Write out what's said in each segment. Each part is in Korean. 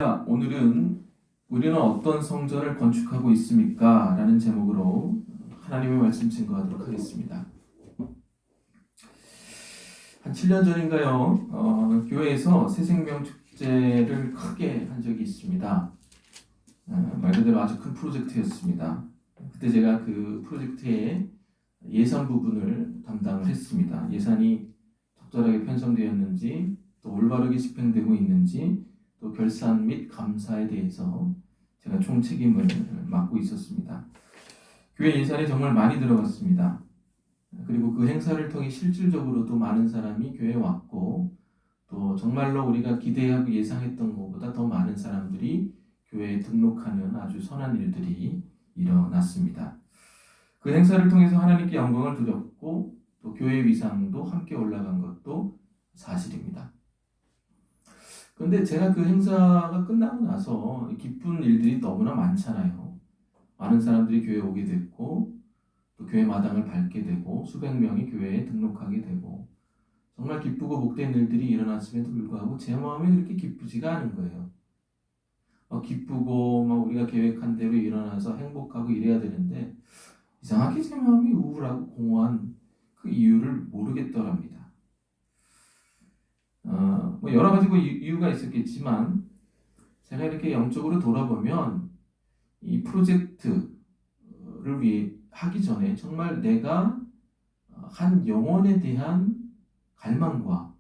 오늘은 우리는 어떤 성전을 건축하고 있습니까? 라는 제목으로 하나님의 말씀 증거하도록 하겠습니다. 한 7년 전인가요? 교회에서 새생명 축제를 크게 한 적이 있습니다. 말 그대로 아주 큰 프로젝트였습니다. 그때 제가 그 프로젝트의 예산 부분을 담당을 했습니다. 예산이 적절하게 편성되었는지, 또 올바르게 집행되고 있는지, 또 결산 및 감사에 대해서 제가 총 책임을 맡고 있었습니다. 교회 예산이 정말 많이 들어갔습니다. 그리고 그 행사를 통해 실질적으로도 많은 사람이 교회에 왔고, 또 정말로 우리가 기대하고 예상했던 것보다 더 많은 사람들이 교회에 등록하는 아주 선한 일들이 일어났습니다. 그 행사를 통해서 하나님께 영광을 드렸고, 또 교회 위상도 함께 올라간 것도 사실입니다. 그런데 제가 그 행사가 끝나고 나서 기쁜 일들이 너무나 많잖아요. 많은 사람들이 교회에 오게 됐고, 또 교회 마당을 밟게 되고, 수백 명이 교회에 등록하게 되고, 정말 기쁘고 복된 일들이 일어났음에도 불구하고 제 마음이 그렇게 기쁘지가 않은 거예요. 기쁘고 우리가 계획한 대로 일어나서 행복하고 이래야 되는데 이상하게 제 마음이 우울하고 공허한 그 이유를 모르겠더랍니다. 여러 가지 이유가 있었겠지만 제가 이렇게 영적으로 돌아보면 이 프로젝트를 위해 하기 전에 정말 내가 한 영혼에 대한 갈망과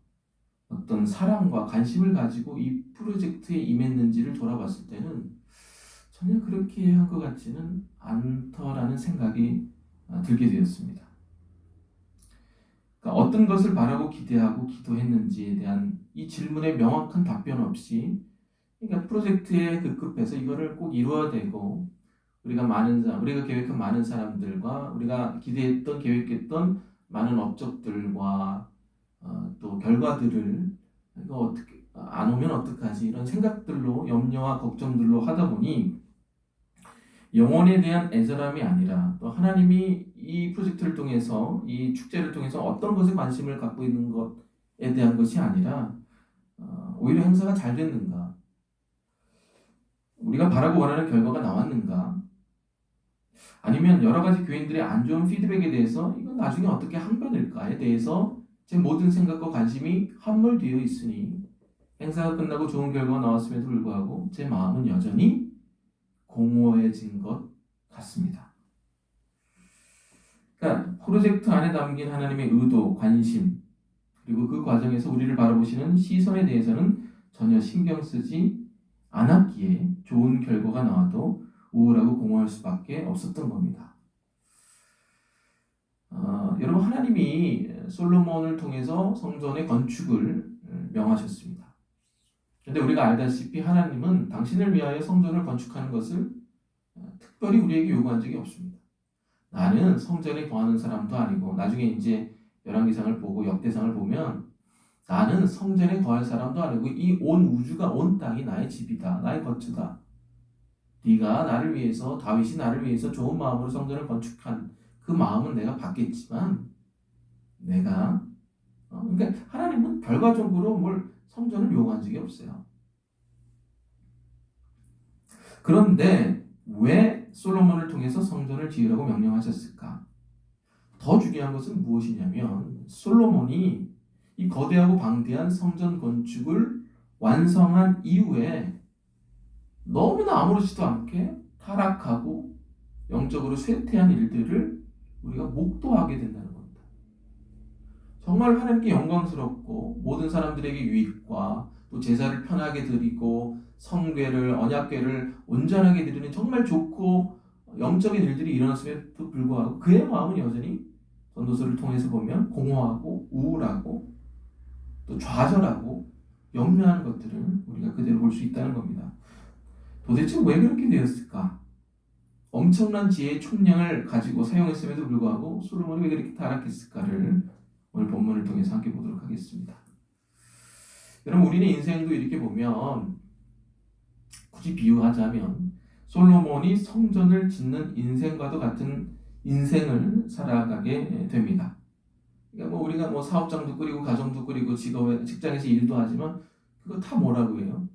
어떤 사랑과 관심을 가지고 이 프로젝트에 임했는지를 돌아봤을 때는 전혀 그렇게 한 것 같지는 않더라는 생각이 들게 되었습니다. 그러니까 어떤 것을 바라고 기대하고 기도했는지에 대한 이 질문에 명확한 답변 없이, 그러니까 프로젝트에 급급해서 이거를 꼭 이루어야 되고 우리가 계획한 많은 사람들과 우리가 기대했던 계획했던 많은 업적들과 또 결과들을 이거 어떻게 안 오면 어떡하지 이런 생각들로 염려와 걱정들로 하다 보니 영혼에 대한 애절함이 아니라 또 하나님이 이 프로젝트를 통해서 이 축제를 통해서 어떤 것에 관심을 갖고 있는 것에 대한 것이 아니라 오히려 행사가 잘 됐는가, 우리가 바라고 원하는 결과가 나왔는가, 아니면 여러 가지 교인들의 안 좋은 피드백에 대해서 이건 나중에 어떻게 항변할까에 대해서 제 모든 생각과 관심이 함몰되어 있으니 행사가 끝나고 좋은 결과가 나왔음에도 불구하고 제 마음은 여전히 공허해진 것 같습니다. 그러니까 프로젝트 안에 담긴 하나님의 의도, 관심, 그리고 그 과정에서 우리를 바라보시는 시선에 대해서는 전혀 신경 쓰지 않았기에 좋은 결과가 나와도 우울하고 공허할 수밖에 없었던 겁니다. 여러분, 하나님이 솔로몬을 통해서 성전의 건축을 명하셨습니다. 그런데 우리가 알다시피 하나님은 당신을 위하여 성전을 건축하는 것을 특별히 우리에게 요구한 적이 없습니다. 나는 성전에 거하는 사람도 아니고, 나중에 이제 열왕기상을 보고 역대상을 보면 나는 성전에 거할 사람도 아니고 이 온 우주가 온 땅이 나의 집이다, 나의 거처다. 네가 나를 위해서, 다윗이 나를 위해서 좋은 마음으로 성전을 건축한 그 마음은 내가 받겠지만 내가 그러니까 하나님은 결과적으로 뭘 성전을 요구한 적이 없어요. 그런데 왜 솔로몬을 통해서 성전을 지으라고 명령하셨을까? 더 중요한 것은 무엇이냐면 솔로몬이 이 거대하고 방대한 성전 건축을 완성한 이후에 너무나 아무렇지도 않게 타락하고 영적으로 쇠퇴한 일들을 우리가 목도하게 된다는 겁니다. 정말 하나님께 영광스럽고 모든 사람들에게 유익과 또 제사를 편하게 드리고 성궤를, 언약궤를 온전하게 드리는 정말 좋고 영적인 일들이 일어났음에도 불구하고 그의 마음은 여전히 전도서를 통해서 보면 공허하고 우울하고 또 좌절하고 염려하는 것들을 우리가 그대로 볼 수 있다는 겁니다. 도대체 왜 그렇게 되었을까? 엄청난 지혜의 총량을 가지고 사용했음에도 불구하고 솔로몬이 왜 그렇게 타락했을까를 오늘 본문을 통해서 함께 보도록 하겠습니다. 여러분, 우리는 인생도 이렇게 보면 굳이 비유하자면 솔로몬이 성전을 짓는 인생과도 같은 인생을 살아가게 됩니다. 그러니까 우리가 사업장도 꾸리고 가정도 꾸리고 직장에서 일도 하지만 그거 다 뭐라고 해요?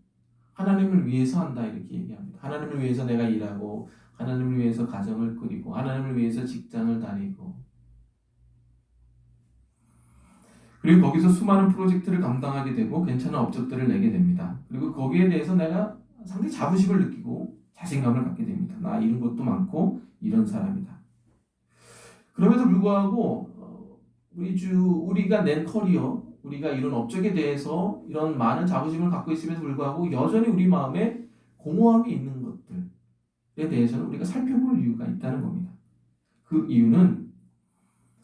하나님을 위해서 한다 이렇게 얘기합니다. 하나님을 위해서 내가 일하고 하나님을 위해서 가정을 꾸리고 하나님을 위해서 직장을 다니고 그리고 거기서 수많은 프로젝트를 감당하게 되고 괜찮은 업적들을 내게 됩니다. 그리고 거기에 대해서 내가 상당히 자부심을 느끼고 자신감을 갖게 됩니다. 나 이런 것도 많고 이런 사람이다. 그럼에도 불구하고 우리가 낸 커리어, 우리가 이런 업적에 대해서 이런 많은 자부심을 갖고 있음에도 불구하고 여전히 우리 마음에 공허함이 있는 것들에 대해서는 우리가 살펴볼 이유가 있다는 겁니다. 그 이유는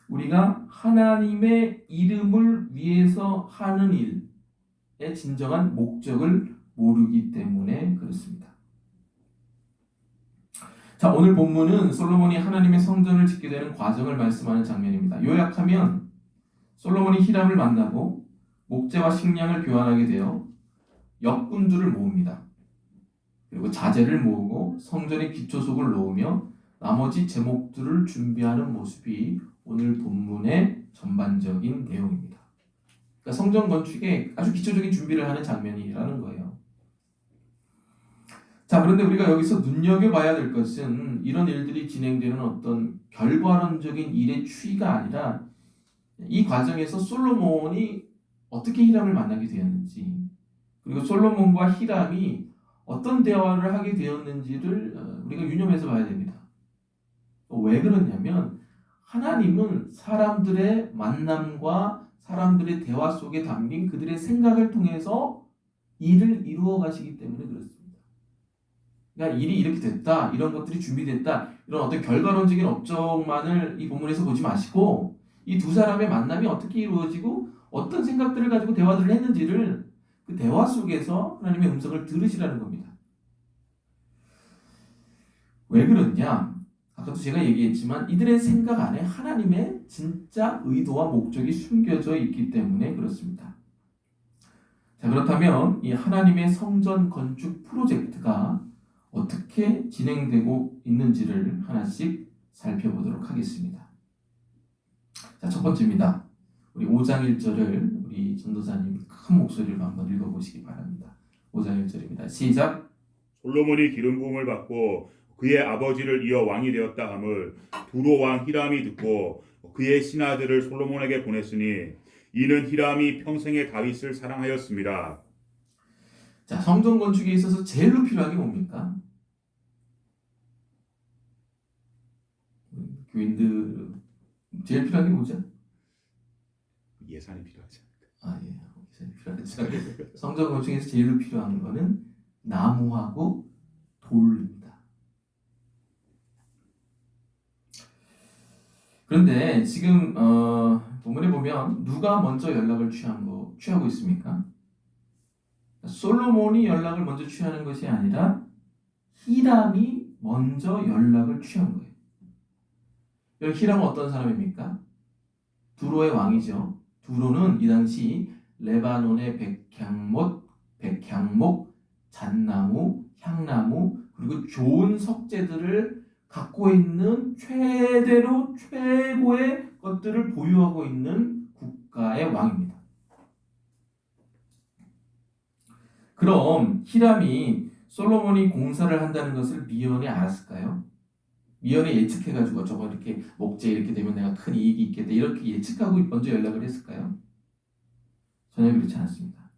우리가 하나님의 이름을 위해서 하는 일의 진정한 목적을 모르기 때문에 그렇습니다. 자, 오늘 본문은 솔로몬이 하나님의 성전을 짓게 되는 과정을 말씀하는 장면입니다. 요약하면 솔로몬이 히람을 만나고 목재와 식량을 교환하게 되어 역군들을 모읍니다. 그리고 자재를 모으고 성전의 기초속을 놓으며 나머지 제목들을 준비하는 모습이 오늘 본문의 전반적인 내용입니다. 그러니까 성전 건축에 아주 기초적인 준비를 하는 장면이라는 거예요. 자, 그런데 우리가 여기서 눈여겨봐야 될 것은 이런 일들이 진행되는 어떤 결과론적인 일의 추이가 아니라 이 과정에서 솔로몬이 어떻게 히람을 만나게 되었는지 그리고 솔로몬과 히람이 어떤 대화를 하게 되었는지를 우리가 유념해서 봐야 됩니다. 왜 그러냐면 하나님은 사람들의 만남과 사람들의 대화 속에 담긴 그들의 생각을 통해서 일을 이루어 가시기 때문에 그렇습니다. 그러니까 일이 이렇게 됐다, 이런 것들이 준비됐다, 이런 어떤 결과론적인 업적만을 이 본문에서 보지 마시고 이 두 사람의 만남이 어떻게 이루어지고 어떤 생각들을 가지고 대화들을 했는지를 그 대화 속에서 하나님의 음성을 들으시라는 겁니다. 왜 그러냐? 아까도 제가 얘기했지만 이들의 생각 안에 하나님의 진짜 의도와 목적이 숨겨져 있기 때문에 그렇습니다. 자, 그렇다면 이 하나님의 성전 건축 프로젝트가 어떻게 진행되고 있는지를 하나씩 살펴보도록 하겠습니다. 자, 첫 번째입니다. 우리 5장 1절을 우리 전도사님 큰 목소리로 한번 읽어보시기 바랍니다. 5장 1절입니다. 시작. 솔로몬이 기름 부음을 받고 그의 아버지를 이어 왕이 되었다 함을 두로 왕 히람이 듣고 그의 신하들을 솔로몬에게 보냈으니 이는 히람이 평생에 다윗을 사랑하였습니다. 자, 성전 건축에 있어서 제일로 필요한 게 뭡니까? 교인들 제일 필요한 게 뭐죠? 예산이 필요하지. 예, 예산이 필요하죠. 성전 건축에서 제일로 필요한 거는 나무하고 돌입니다. 그런데 지금 본문에 보면 누가 먼저 연락을 취하고 있습니까? 솔로몬이 연락을 먼저 취하는 것이 아니라 히람이 먼저 연락을 취한 거예요. 히람은 어떤 사람입니까? 두로의 왕이죠. 두로는 이 당시 레바논의 백향목, 잣나무, 향나무 그리고 좋은 석재들을 갖고 있는 최고의 것들을 보유하고 있는 국가의 왕입니다. 그럼 히람이 솔로몬이 공사를 한다는 것을 미연에 알았을까요? 미연에 예측해가지고 저거 이렇게 목재 이렇게 되면 내가 큰 이익이 있겠다 이렇게 예측하고 먼저 연락을 했을까요? 전혀 그렇지 않습니다.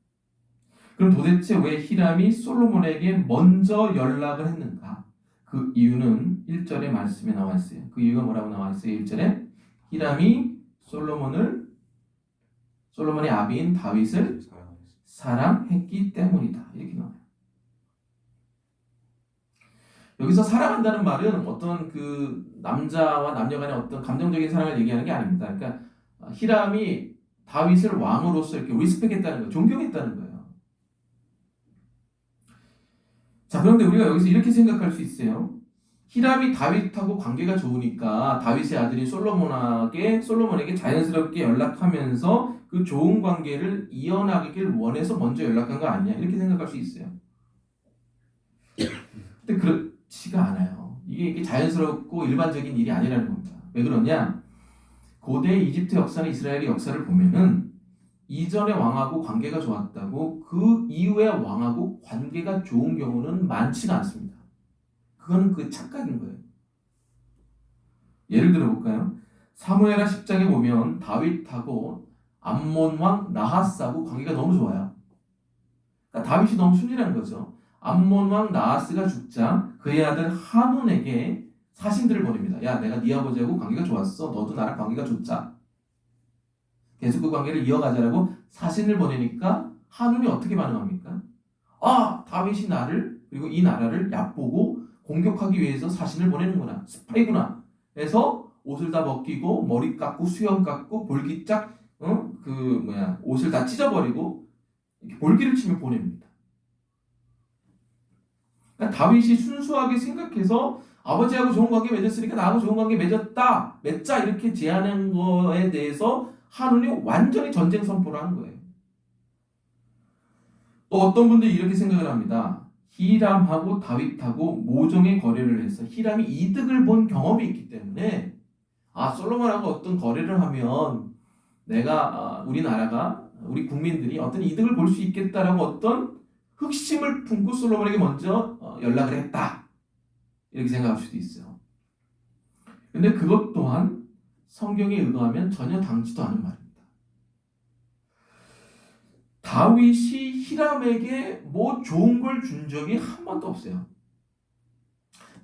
그럼 도대체 왜 히람이 솔로몬에게 먼저 연락을 했는가? 그 이유는 1절의 말씀에 나와 있어요. 그 이유가 뭐라고 나와 있어요? 1절에 히람이 솔로몬의 아비인 다윗을 사랑했기 때문이다. 이렇게 나와요. 여기서 사랑한다는 말은 어떤 그 남자와 남녀 간의 어떤 감정적인 사랑을 얘기하는 게 아닙니다. 그러니까 히람이 다윗을 왕으로서 이렇게 리스펙했다는 거예요. 존경했다는 거예요. 자, 그런데 우리가 여기서 이렇게 생각할 수 있어요. 히람이 다윗하고 관계가 좋으니까 다윗의 아들인 솔로몬에게 자연스럽게 연락하면서 그 좋은 관계를 이어나가길 원해서 먼저 연락한 거 아니냐 이렇게 생각할 수 있어요. 근데 그렇지가 않아요. 이게 자연스럽고 일반적인 일이 아니라는 겁니다. 왜 그러냐? 고대 이집트 역사나 이스라엘의 역사를 보면은 이전의 왕하고 관계가 좋았다고 그 이후의 왕하고 관계가 좋은 경우는 많지가 않습니다. 그건 그 착각인 거예요. 예를 들어 볼까요? 사무엘하 10장에 보면 다윗하고 암몬 왕 나하스하고 관계가 너무 좋아요. 그러니까 다윗이 너무 순진한 거죠. 암몬 왕 나하스가 죽자 그의 아들 하논에게 사신들을 보냅니다. 야, 내가 네 아버지하고 관계가 좋았어. 너도 나랑 관계가 좋자. 계속 그 관계를 이어가자라고 사신을 보내니까 하논이 어떻게 반응합니까? 아, 다윗이 나를 그리고 이 나라를 얕보고 공격하기 위해서 사신을 보내는구나. 스파이구나. 해서 옷을 다 벗기고 머리 깎고 수염 깎고 볼기짝 옷을 다 찢어버리고 이렇게 볼기를 치며 보냅니다. 그러니까 다윗이 순수하게 생각해서 아버지하고 좋은 관계 맺었으니까 나하고 좋은 관계 맺자 이렇게 제안한 거에 대해서 하논이 완전히 전쟁 선포를 한 거예요. 또 어떤 분들이 이렇게 생각을 합니다. 히람하고 다윗하고 모종의 거래를 해서 히람이 이득을 본 경험이 있기 때문에 솔로몬하고 어떤 거래를 하면 우리나라가 우리 국민들이 어떤 이득을 볼 수 있겠다라고 어떤 흑심을 품고 솔로몬에게 먼저 연락을 했다. 이렇게 생각할 수도 있어요. 근데 그것 또한 성경에 의거하면 전혀 당치도 않은 말입니다. 다윗이 히람에게 뭐 좋은 걸 준 적이 한 번도 없어요.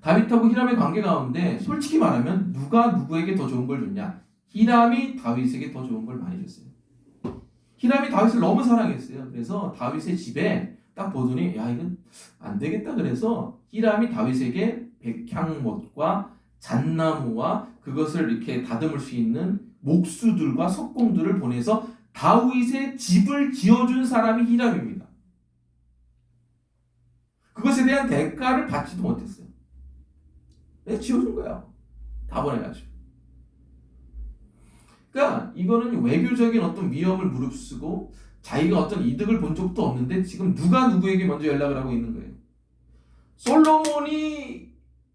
다윗하고 히람의 관계 가운데 솔직히 말하면 누가 누구에게 더 좋은 걸 줬냐? 히람이 다윗에게 더 좋은 걸 많이 줬어요. 히람이 다윗을 너무 사랑했어요. 그래서 다윗의 집에 딱 보더니 야, 이건 안 되겠다. 그래서 히람이 다윗에게 백향목과 잣나무와 그것을 이렇게 다듬을 수 있는 목수들과 석공들을 보내서 다윗의 집을 지어준 사람이 히람입니다. 그것에 대한 대가를 받지도 못했어요. 왜 지어준 거야? 다 보내가지고. 그러니까 이거는 외교적인 어떤 위험을 무릅쓰고 자기가 어떤 이득을 본 적도 없는데 지금 누가 누구에게 먼저 연락을 하고 있는 거예요.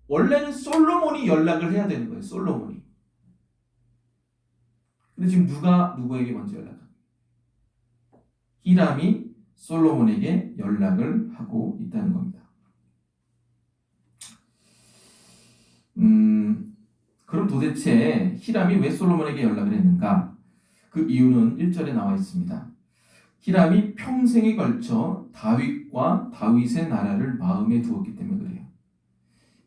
원래는 솔로몬이 연락을 해야 되는 거예요. 솔로몬이. 근데 지금 누가 누구에게 먼저 연락합니까? 히람이 솔로몬에게 연락을 하고 있다는 겁니다. 그럼 도대체 히람이 왜 솔로몬에게 연락을 했는가? 그 이유는 1절에 나와 있습니다. 히람이 평생에 걸쳐 다윗과 다윗의 나라를 마음에 두었기 때문에 그래요.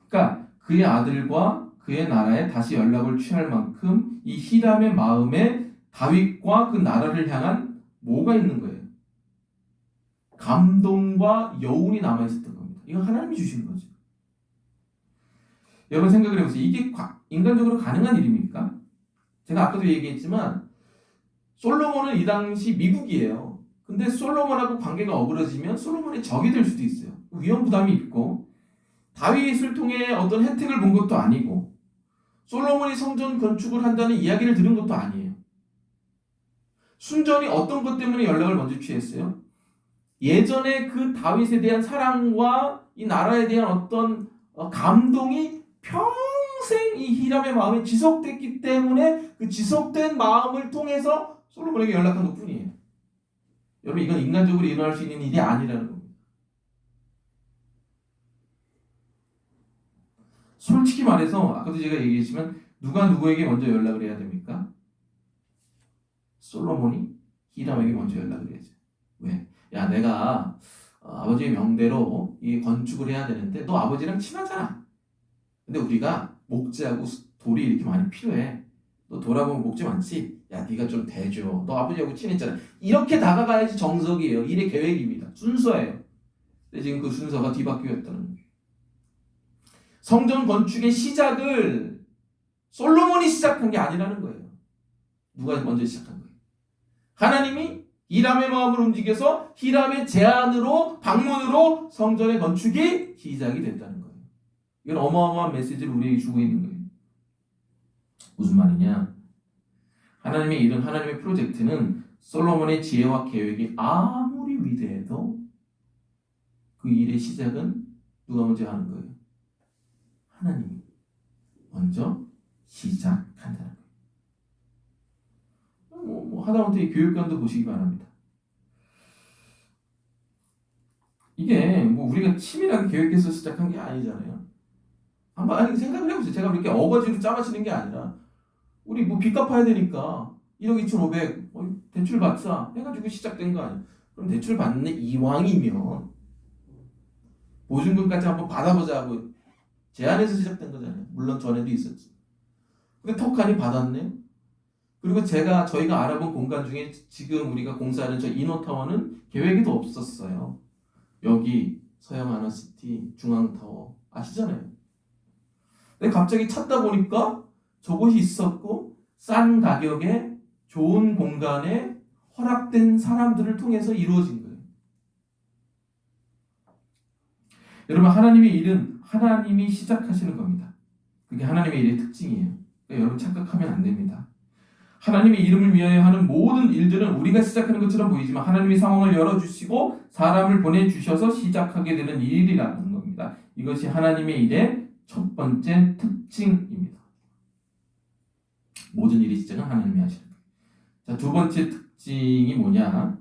그러니까 그의 아들과 그의 나라에 다시 연락을 취할 만큼 이 히람의 마음에 다윗과 그 나라를 향한 뭐가 있는 거예요? 감동과 여운이 남아있었던 겁니다. 이거 하나님이 주신 거죠. 여러분 생각을 해보세요. 이게 인간적으로 가능한 일입니까? 제가 아까도 얘기했지만 솔로몬은 이 당시 미국이에요. 근데 솔로몬하고 관계가 어그러지면 솔로몬의 적이 될 수도 있어요. 위험 부담이 있고 다윗을 통해 어떤 혜택을 본 것도 아니고 솔로몬이 성전 건축을 한다는 이야기를 들은 것도 아니에요. 순전히 어떤 것 때문에 연락을 먼저 취했어요? 예전에 그 다윗에 대한 사랑과 이 나라에 대한 어떤 감동이 평생 이 히람의 마음에 지속됐기 때문에 그 지속된 마음을 통해서 솔로몬에게 연락한 것 뿐이에요. 여러분 이건 인간적으로 일어날 수 있는 일이 아니라는 겁니다. 솔직히 말해서 아까도 제가 얘기했지만 누가 누구에게 먼저 연락을 해야 됩니까? 솔로몬이 히람에게 먼저 연락을 해야죠. 왜? 야, 내가 아버지의 명대로 이 건축을 해야 되는데 너 아버지랑 친하잖아. 근데 우리가 목재하고 돌이 이렇게 많이 필요해. 너 돌아보면 목재 많지? 야, 네가 좀 대줘. 너 아버지하고 친했잖아. 이렇게 다가가야지 정석이에요. 일의 계획입니다. 순서예요. 근데 지금 그 순서가 뒤바뀌었다는 거예요. 성전 건축의 시작을 솔로몬이 시작한 게 아니라는 거예요. 누가 먼저 시작한 거예요? 하나님이 히람의 마음을 움직여서 히람의 제안으로 방문으로 성전의 건축이 시작이 됐다는 거예요. 이건 어마어마한 메시지를 우리에게 주고 있는 거예요. 무슨 말이냐? 하나님의 일은 하나님의 프로젝트는 솔로몬의 지혜와 계획이 아무리 위대해도 그 일의 시작은 누가 먼저 하는 거예요? 하나님이 먼저 시작한다는 거예요. 하다못해 이 교육관도 보시기 바랍니다. 이게 우리가 치밀하게 계획해서 시작한 게 아니잖아요. 한번 생각을 해보세요. 제가 이렇게 어거지로 짜맞추는 게 아니라 우리 빚 갚아야 되니까 1억 2,500 대출 받자 해가지고 시작된 거 아니에요. 그럼 대출 받는 이왕이면 보증금까지 한번 받아보자 하고 제안해서 시작된 거잖아요. 물론 전에도 있었지. 근데 턱하니 받았네. 그리고 저희가 알아본 공간 중에 지금 우리가 공사하는 저 이노타워는 계획에도 없었어요. 여기 서영 하나시티 중앙타워 아시잖아요. 근데 갑자기 찾다 보니까 저곳이 있었고 싼 가격에 좋은 공간에 허락된 사람들을 통해서 이루어진 거예요. 여러분, 하나님의 일은 하나님이 시작하시는 겁니다. 그게 하나님의 일의 특징이에요. 그러니까 여러분 착각하면 안 됩니다. 하나님의 이름을 위하여 하는 모든 일들은 우리가 시작하는 것처럼 보이지만 하나님이 상황을 열어주시고 사람을 보내주셔서 시작하게 되는 일이라는 겁니다. 이것이 하나님의 일의 첫 번째 특징입니다. 모든 일의 시작은 하나님이 하시는 거예요. 자, 두 번째 특징이 뭐냐?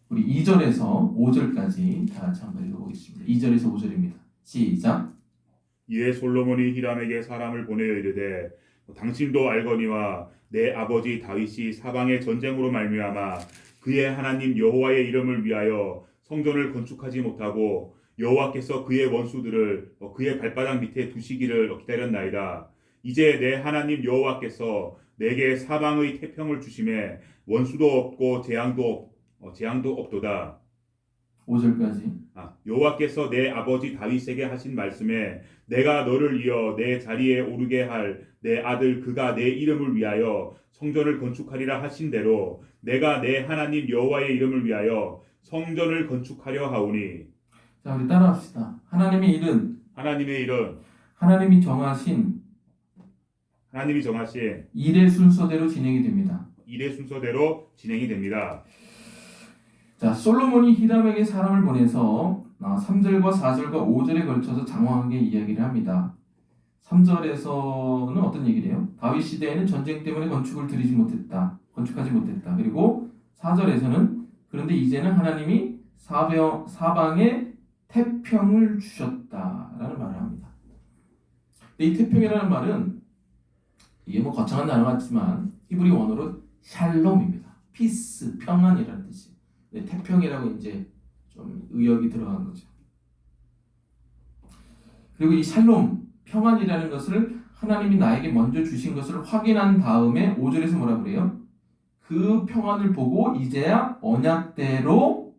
우리 2절에서 5절까지 다 같이 한번 읽어보겠습니다. 2절에서 5절입니다. 시작. 이에 솔로몬이 히람에게 사람을 보내어 이르되 당신도 알거니와 내 아버지 다윗이 사방의 전쟁으로 말미암아 그의 하나님 여호와의 이름을 위하여 성전을 건축하지 못하고 여호와께서 그의 원수들을 그의 발바닥 밑에 두시기를 기다렸나이다. 이제 내 하나님 여호와께서 내게 사방의 태평을 주심에 원수도 없고 재앙도 없도다. 5절까지. 여호와께서 내 아버지 다윗에게 하신 말씀에 내가 너를 이어 내 자리에 오르게 할 내 아들 그가 내 이름을 위하여 성전을 건축하리라 하신 대로 내가 내 하나님 여호와의 이름을 위하여 성전을 건축하려 하오니. 자, 우리 따라합시다. 하나님의 일은 하나님이 정하신 일의 순서대로 진행이 됩니다. 자, 솔로몬이 히람에게 사람을 보내서 3절과 4절과 5절에 걸쳐서 장황하게 이야기를 합니다. 3절에서는 어떤 얘기를 해요? 다윗 시대에는 전쟁 때문에 건축하지 못했다. 그리고 4절에서는 그런데 이제는 하나님이 사방에 태평을 주셨다라는 말을 합니다. 이 태평이라는 말은 이게 거창한 단어 같지만 히브리 원어로 샬롬입니다. 피스, 평안이라는 뜻이에요. 태평이라고 이제 좀 의역이 들어간 거죠. 그리고 이 샬롬, 평안이라는 것을 하나님이 나에게 먼저 주신 것을 확인한 다음에 5절에서 뭐라 그래요? 그 평안을 보고 이제야 언약대로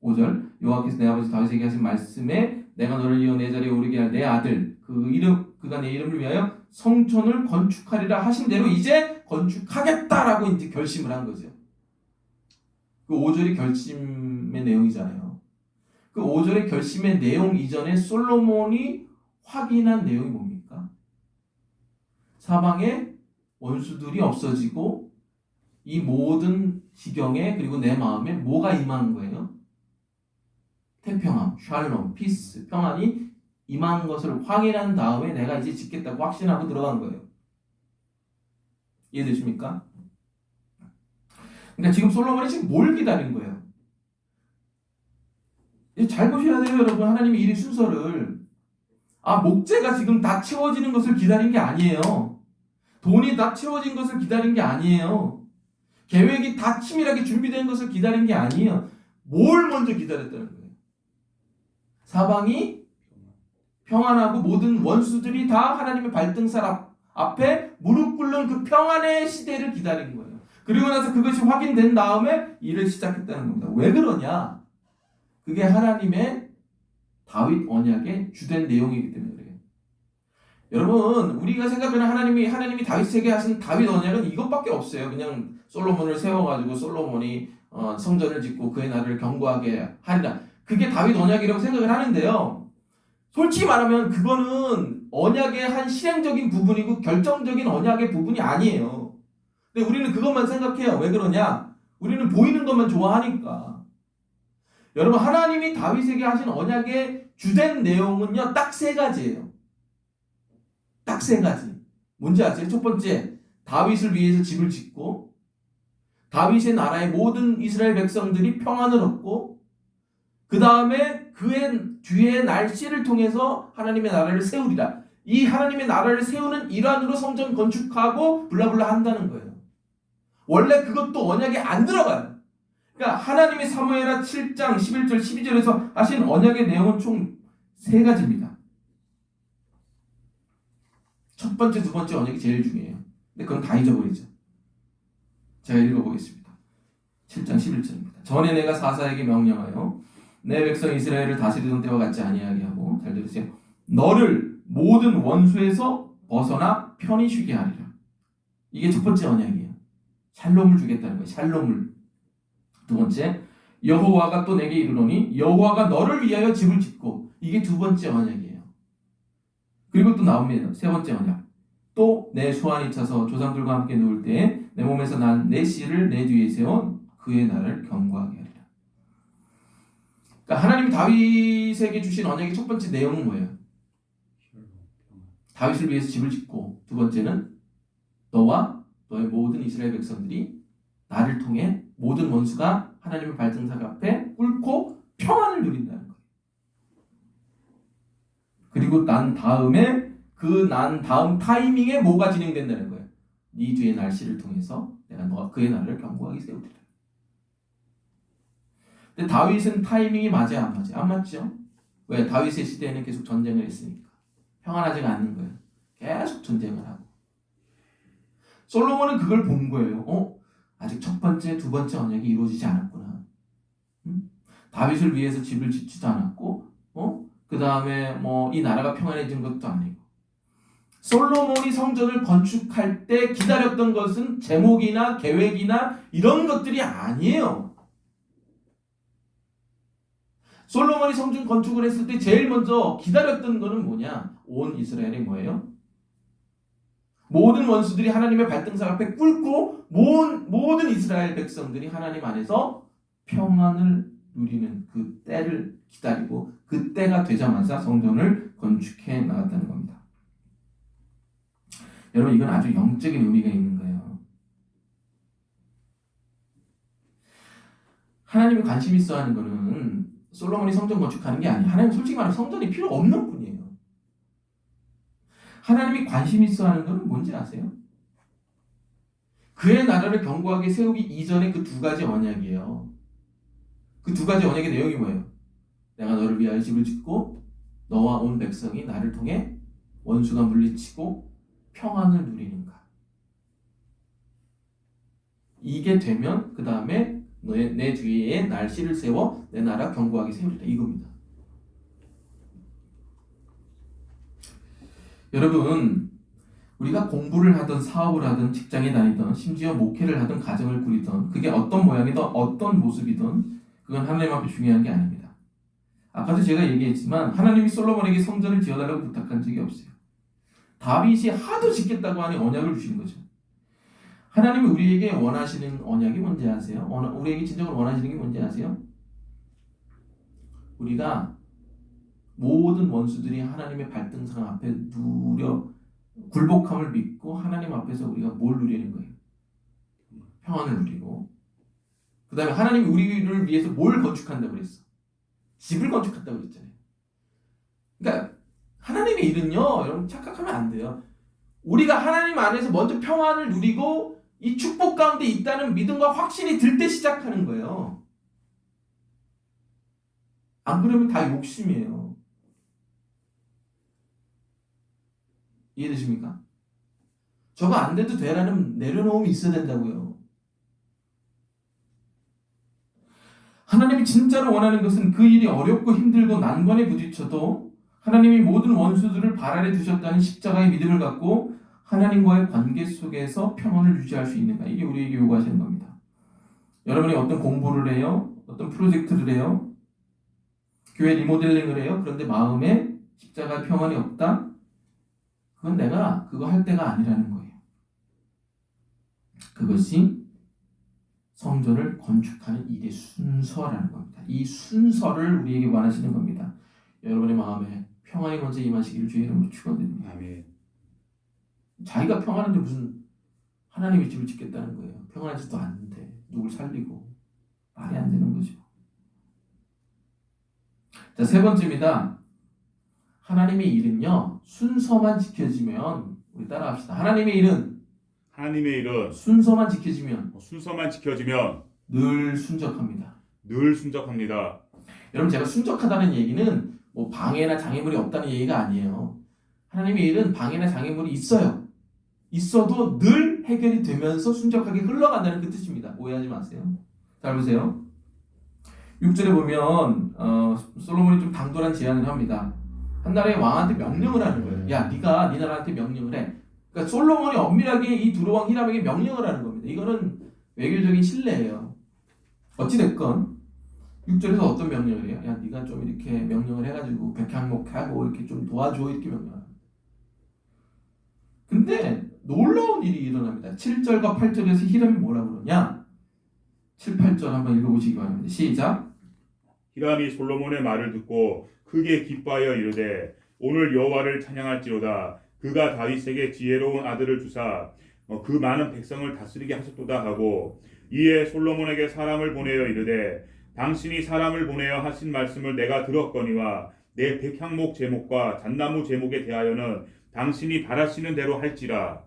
5절 여호와께서 내 아버지 다윗에게 하신 말씀에 내가 너를 이어 내 자리에 오르게 할 내 아들 그가 내 이름을 위하여 성전을 건축하리라 하신 대로 이제 건축하겠다라고 이제 결심을 한 거죠. 그 5절이 결심의 내용이잖아요. 그 5절의 결심의 내용 이전에 솔로몬이 확인한 내용이 뭡니까? 사방에 원수들이 없어지고 이 모든 지경에 그리고 내 마음에 뭐가 임하는 거예요? 태평함, 샬롬, 피스, 평안이 임한 것을 확인한 다음에 내가 이제 짓겠다고 확신하고 들어간 거예요. 이해되십니까? 그러니까 지금 솔로몬이 지금 뭘 기다린 거예요? 잘 보셔야 돼요, 여러분. 하나님의 일의 순서를. 목재가 지금 다 채워지는 것을 기다린 게 아니에요. 돈이 다 채워진 것을 기다린 게 아니에요. 계획이 다 치밀하게 준비된 것을 기다린 게 아니에요. 뭘 먼저 기다렸다는 거예요? 사방이 평안하고 모든 원수들이 다 하나님의 발등살 앞에 무릎 꿇는 그 평안의 시대를 기다린 거예요. 그리고 나서 그것이 확인된 다음에 일을 시작했다는 겁니다. 왜 그러냐? 그게 하나님의 다윗 언약의 주된 내용이기 때문에 그래요. 여러분, 우리가 생각하는 하나님이 다윗에게 하신 다윗 언약은 이것밖에 없어요. 그냥 솔로몬을 세워가지고 솔로몬이 성전을 짓고 그의 나라를 견고하게 하리라. 그게 다윗 언약이라고 생각을 하는데요. 솔직히 말하면 그거는 언약의 한 실행적인 부분이고 결정적인 언약의 부분이 아니에요. 근데 우리는 그것만 생각해요. 왜 그러냐? 우리는 보이는 것만 좋아하니까. 여러분, 하나님이 다윗에게 하신 언약의 주된 내용은요, 딱 세 가지예요. 딱 세 가지. 뭔지 아세요? 첫 번째, 다윗을 위해서 집을 짓고 다윗의 나라의 모든 이스라엘 백성들이 평안을 얻고 그 다음에 그의 뒤에 날씨를 통해서 하나님의 나라를 세우리라. 이 하나님의 나라를 세우는 일환으로 성전 건축하고 블라블라 한다는 거예요. 원래 그것도 언약에 안 들어가요. 그러니까 하나님이 사무엘하 7장 11절 12절에서 하신 언약의 내용은 총 3가지입니다. 첫 번째, 두 번째 언약이 제일 중요해요. 근데 그건 다 잊어버리죠. 제가 읽어보겠습니다. 7장 11절입니다. 전에 내가 사사에게 명령하여 내 백성 이스라엘을 다스리던 때와 같지 아니하게 하고, 잘 들으세요. 너를 모든 원수에서 벗어나 편히 쉬게 하리라. 이게 첫 번째 언약이에요. 샬롬을 주겠다는 거예요. 샬롬을. 두 번째, 여호와가 또 내게 이르노니 여호와가 너를 위하여 집을 짓고, 이게 두 번째 언약이에요. 그리고 또 나옵니다. 세 번째 언약. 또 내 수완이 차서 조상들과 함께 누울 때에 내 몸에서 난 내 씨를 내 뒤에 세워 그의 나를 경고하게 하리라. 그러니까 하나님이 다윗에게 주신 언약의 첫 번째 내용은 뭐예요? 다윗을 위해서 집을 짓고, 두 번째는 너와 너의 모든 이스라엘 백성들이 나를 통해 모든 원수가 하나님의 발등상 앞에 꿇고 평안을 누린다는 거예요. 그리고 난 다음에 난 다음 타이밍에 뭐가 진행된다는 거예요. 네 뒤에 날씨를 통해서 내가 그의 나라를 견고하게 세우리라. 근데 다윗은 타이밍이 맞아요, 안 맞아요? 안 맞죠? 왜? 다윗의 시대에는 계속 전쟁을 했으니까 평안하지가 않는 거예요. 계속 전쟁을 하고. 솔로몬은 그걸 본 거예요. 아직 첫 번째, 두 번째 언약이 이루어지지 않았구나. 다윗을 위해서 집을 짓지도 않았고, 그 다음에 이 나라가 평안해진 것도 아니고. 솔로몬이 성전을 건축할 때 기다렸던 것은 제목이나 계획이나 이런 것들이 아니에요. 솔로몬이 성전 건축을 했을 때 제일 먼저 기다렸던 거는 뭐냐? 온 이스라엘이 뭐예요? 모든 원수들이 하나님의 발등상 앞에 꿇고 모든 이스라엘 백성들이 하나님 안에서 평안을 누리는 그 때를 기다리고 그 때가 되자마자 성전을 건축해 나갔다는 겁니다. 여러분, 이건 아주 영적인 의미가 있는 거예요. 하나님이 관심 있어 하는 거는 솔로몬이 성전 건축하는 게 아니에요. 하나님 솔직히 말하면 성전이 필요 없는 분이에요. 하나님이 관심 있어 하는 거는 뭔지 아세요? 그의 나라를 견고하게 세우기 이전에 그 2가지 언약이에요. 그 2가지 언약의 내용이 뭐예요? 내가 너를 위하여 집을 짓고 너와 온 백성이 나를 통해 원수가 물리치고 평안을 누리는가. 이게 되면 그 다음에 내 뒤에 날씨를 세워 내 나라 견고하게 세우리라. 이겁니다. 여러분, 우리가 공부를 하든 사업을 하든 직장에 다니든 심지어 목회를 하든 가정을 꾸리든 그게 어떤 모양이든 어떤 모습이든 그건 하나님 앞에 중요한 게 아닙니다. 아까도 제가 얘기했지만 하나님이 솔로몬에게 성전을 지어달라고 부탁한 적이 없어요. 다윗이 하도 짓겠다고 하니 언약을 주신 거죠. 하나님이 우리에게 원하시는 언약이 뭔지 아세요? 우리에게 진정으로 원하시는 게 뭔지 아세요? 우리가 모든 원수들이 하나님의 발등상 앞에 굴복함을 믿고 하나님 앞에서 우리가 뭘 누리는 거예요? 평안을 누리고, 그 다음에 하나님이 우리를 위해서 뭘 건축한다고 그랬어? 집을 건축한다고 그랬잖아요. 그러니까 하나님의 일은요, 여러분 착각하면 안 돼요. 우리가 하나님 안에서 먼저 평안을 누리고 이 축복 가운데 있다는 믿음과 확신이 들 때 시작하는 거예요. 안 그러면 다 욕심이에요. 이해되십니까? 저거 안 돼도 되라는 내려놓음이 있어야 된다고요. 하나님이 진짜로 원하는 것은 그 일이 어렵고 힘들고 난관에 부딪혀도 하나님이 모든 원수들을 발 아래 두셨다는 십자가의 믿음을 갖고 하나님과의 관계 속에서 평안을 유지할 수 있는가. 이게 우리에게 요구하시는 겁니다. 여러분이 어떤 공부를 해요? 어떤 프로젝트를 해요? 교회 리모델링을 해요? 그런데 마음에 십자가의 평안이 없다? 그건 내가 그거 할 때가 아니라는 거예요. 그것이 성전을 건축하는 일의 순서라는 겁니다. 이 순서를 우리에게 원하시는 겁니다. 여러분의 마음에 평안이 먼저 임하시기를 주의 이름으로 축원드립니다. 아멘. 자기가 평안한데 무슨 하나님이 집을 짓겠다는 거예요. 평안하지도 않는데 누굴 살리고. 말이 안 되는 거죠. 자, 세 번째입니다. 하나님의 일은요, 순서만 지켜지면, 우리 따라합시다. 하나님의 일은 순서만 지켜지면 늘 순적합니다. 여러분, 제가 순적하다는 얘기는 뭐 방해나 장애물이 없다는 얘기가 아니에요. 하나님의 일은 방해나 장애물이 있어요. 있어도 늘 해결이 되면서 순적하게 흘러간다는 그 뜻입니다. 오해하지 마세요. 잘 보세요. 6절에 보면 솔로몬이 좀 당돌한 제안을 합니다. 한 나라의 왕한테 명령을 하는 거예요. 야, 네가 네 나라한테 명령을 해. 그러니까 솔로몬이 엄밀하게 이 두로왕 히람에게 명령을 하는 겁니다. 이거는 외교적인 신뢰예요. 어찌됐건 6절에서 어떤 명령을 해요? 야, 네가 좀 이렇게 명령을 해가지고 백향목하고 이렇게 좀 도와줘, 이렇게 명령을 합니다. 근데 놀라운 일이 일어납니다. 7절과 8절에서 히람이 뭐라고 그러냐? 7, 8절 한번 읽어보시기 바랍니다. 시작. 히람이 솔로몬의 말을 듣고 크게 기뻐하여 이르되 오늘 여호와를 찬양할지로다. 그가 다윗에게 지혜로운 아들을 주사 그 많은 백성을 다스리게 하셨도다 하고 이에 솔로몬에게 사람을 보내어 이르되 당신이 사람을 보내어 하신 말씀을 내가 들었거니와 내 백향목 제목과 잣나무 제목에 대하여는 당신이 바라시는 대로 할지라.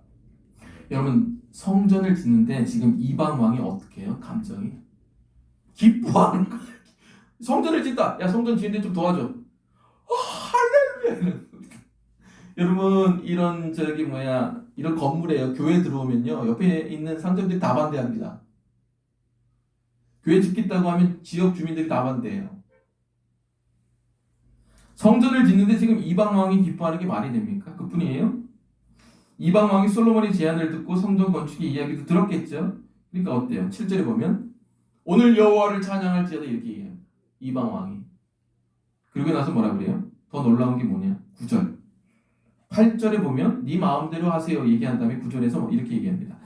여러분, 성전을 짓는데 지금 이방 왕이 어떻게 해요? 감정이 기뻐하는 거예요. 성전을 짓다. 야, 성전 짓는데 좀 도와줘. 할렐루야. 여러분, 이런 이런 건물에요. 교회 들어오면요, 옆에 있는 상점들이 다 반대합니다. 교회 짓겠다고 하면 지역 주민들이 다 반대해요. 성전을 짓는데 지금 이방 왕이 기뻐하는 게 말이 됩니까? 그뿐이에요? 이방 왕이 솔로몬의 제안을 듣고 성전 건축의 이야기도 들었겠죠. 그러니까 어때요? 7절에 보면 오늘 여호와를 찬양할지어다 이렇게 얘기해요. 이방 왕이. 그리고 나서 뭐라 그래요? 더 놀라운 게 뭐냐? 9절. 8절에 보면 네 마음대로 하세요 얘기한 다음에 9절에서 이렇게 얘기합니다.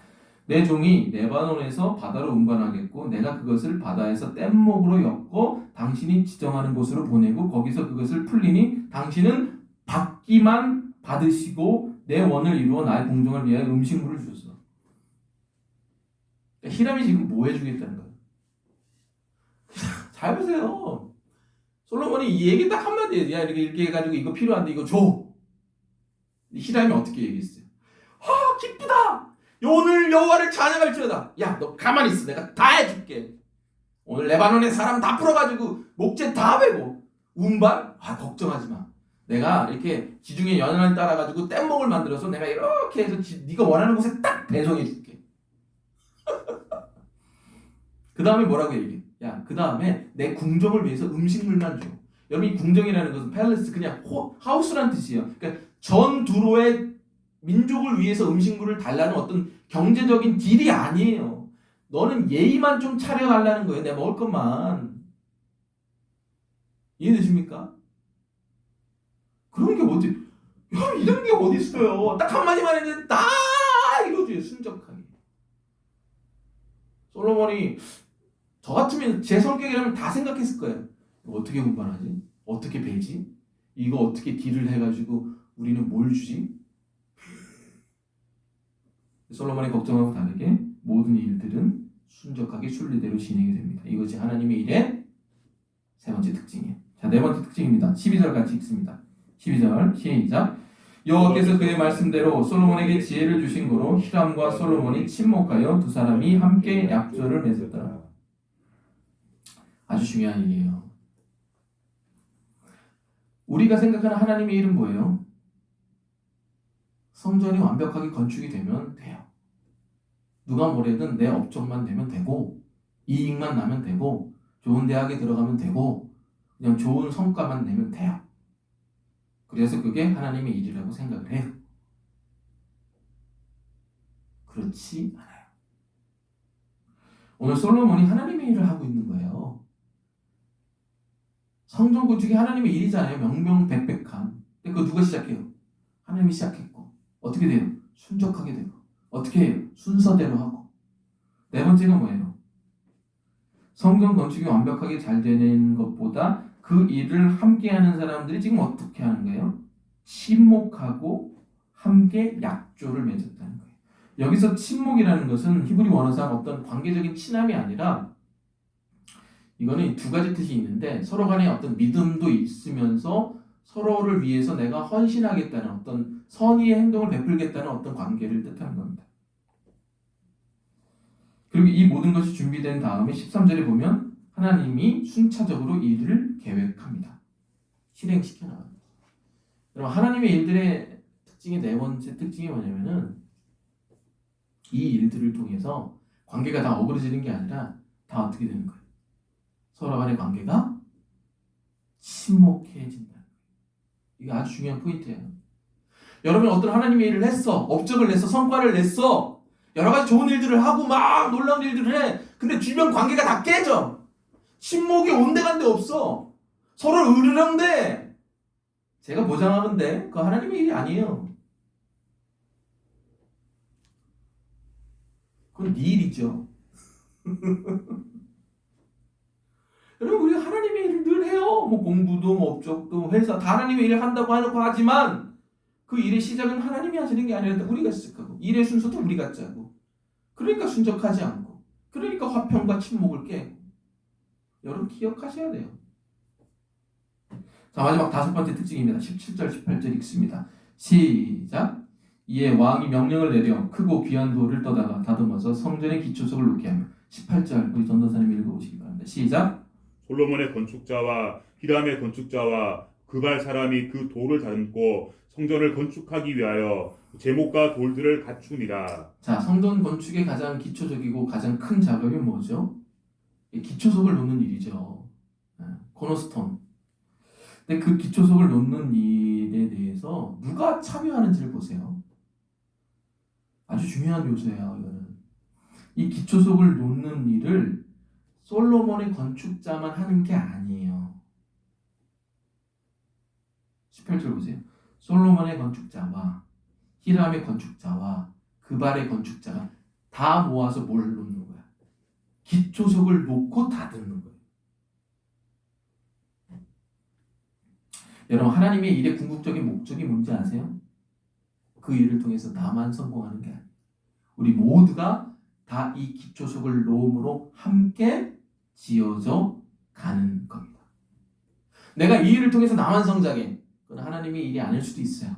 내 종이 레바논에서 바다로 운반하겠고 내가 그것을 바다에서 뗏목으로 엮고 당신이 지정하는 곳으로 보내고 거기서 그것을 풀리니 당신은 받기만 받으시고 내 원을 이루어 나의 공정을 위하여 음식물을 주소서. 히람이 지금 뭐 해주겠다는 거예요? 잘 보세요. 솔로몬이 이 얘기 딱 한마디에 야, 이렇게 해가지고 이거 필요한데 이거 줘. 히람이 어떻게 얘기했어요? 기쁘다. 오늘 여호와를 찬양할지어다. 야, 너 가만히 있어. 내가 다 해줄게. 오늘 레바논에 사람 다 풀어가지고 목재 다 베고 운반? 걱정하지 마. 내가 이렇게 지중해 연안을 따라가지고 뗏목을 만들어서 내가 이렇게 해서 네가 원하는 곳에 딱 배송해줄게. 그 다음에 뭐라고 얘기해? 야, 그 다음에 내 궁정을 위해서 음식물만 줘. 여러분, 이 궁정이라는 것은 팰리스, 그냥 하우스란 뜻이에요. 그러니까 전 두로의 민족을 위해서 음식물을 달라는 어떤 경제적인 딜이 아니에요. 너는 예의만 좀 차려달라는 거예요. 내가 먹을 것만. 이해되십니까? 그런 게 어디, 야, 이런 게 어디 있어요. 딱 한마디만 했는데 다 이루어져요. 순적하게. 솔로몬이 저 같으면 제 성격이라면 다 생각했을 거예요. 어떻게 운반하지? 어떻게 배지? 이거 어떻게 딜을 해가지고 우리는 뭘 주지? 솔로몬의 걱정하고 다르게 모든 일들은 순적하게 순리대로 진행이 됩니다. 이것이 하나님의 일의 세 번째 특징이에요. 자, 네 번째 특징입니다. 12절 같이 읽습니다. 12절 시작. 여호와께서 그의 말씀대로 솔로몬에게 지혜를 주신 거로 히람과 솔로몬이 친목하여 두 사람이 함께 약조를 맺었더라. 아주 중요한 일이에요. 우리가 생각하는 하나님의 일은 뭐예요? 성전이 완벽하게 건축이 되면 돼요. 누가 뭐래든 내 업적만 되면 되고 이익만 나면 되고 좋은 대학에 들어가면 되고 그냥 좋은 성과만 내면 돼요. 그래서 그게 하나님의 일이라고 생각을 해요. 그렇지 않아요. 오늘 솔로몬이 하나님의 일을 하고 있는 거예요. 성전 건축이 하나님의 일이잖아요. 명명백백한. 근데 그거 누가 시작해요? 하나님이 시작했고. 어떻게 돼요? 순적하게 되고. 어떻게 해요? 순서대로 하고. 네 번째가 뭐예요? 성전 건축이 완벽하게 잘 되는 것보다 그 일을 함께 하는 사람들이 지금 어떻게 하는 거예요? 친목하고 함께 약조를 맺었다는 거예요. 여기서 친목이라는 것은 히브리 원어상 어떤 관계적인 친함이 아니라 이거는 두 가지 뜻이 있는데 서로 간에 어떤 믿음도 있으면서 서로를 위해서 내가 헌신하겠다는 어떤 선의의 행동을 베풀겠다는 어떤 관계를 뜻하는 겁니다. 그리고 이 모든 것이 준비된 다음에 13절에 보면 하나님이 순차적으로 일을 계획합니다. 실행시켜 나갑니다. 여러분 하나님의 일들의 특징의 네 번째 특징이 뭐냐면은 이 일들을 통해서 관계가 다 어그러지는 게 아니라 다 어떻게 되는 거예요? 서로 간의 관계가 친목해진다. 이게 아주 중요한 포인트예요. 여러분 어떤 하나님의 일을 했어. 업적을 냈어. 성과를 냈어. 여러 가지 좋은 일들을 하고 막 놀라운 일들을 해. 근데 주변 관계가 다 깨져. 친목이 온데간데 없어. 서로 으르렁대. 제가 보장하건데 그거 하나님의 일이 아니에요. 그건 네 일이죠. 여러분 우리가 하나님의 일을 늘 해요. 뭐 공부도 뭐 업적도 회사 다 하나님의 일을 한다고 하놓고 하지만 그 일의 시작은 하나님이 하시는 게 아니라 우리가 시작하고 일의 순서도 우리가 짜고 그러니까 순적하지 않고 그러니까 화평과 친목을 깨고 여러분 기억하셔야 돼요. 자 마지막 다섯 번째 특징입니다. 17절 18절 읽습니다. 시작. 이에 왕이 명령을 내려 크고 귀한 돌을 떠다가 다듬어서 성전의 기초석을 놓게 하며 18절 우리 전도사님 읽어보시기 바랍니다. 시작. 솔로몬의 건축자와 히람의 건축자와 그발 사람이 그 돌을 다듬고 성전을 건축하기 위하여 제목과 돌들을 갖추니라. 자, 성전 건축의 가장 기초적이고 가장 큰 작업이 뭐죠? 기초석을 놓는 일이죠. 코너스톤. 근데 그 기초석을 놓는 일에 대해서 누가 참여하는지를 보세요. 아주 중요한 요소예요, 이거는. 이 기초석을 놓는 일을 솔로몬의 건축자만 하는 게 아니에요. 18절 보세요. 솔로몬의 건축자와 히람의 건축자와 그발의 건축자가 다 모아서 뭘 놓는 거야? 기초석을 놓고 다듬는 거예요. 여러분 하나님의 일의 궁극적인 목적이 뭔지 아세요? 그 일을 통해서 나만 성공하는 게 아니에요. 우리 모두가 다 이 기초석을 놓음으로 함께 지어져 가는 겁니다. 내가 이 일을 통해서 나만 성장해. 그건 하나님의 일이 아닐 수도 있어요.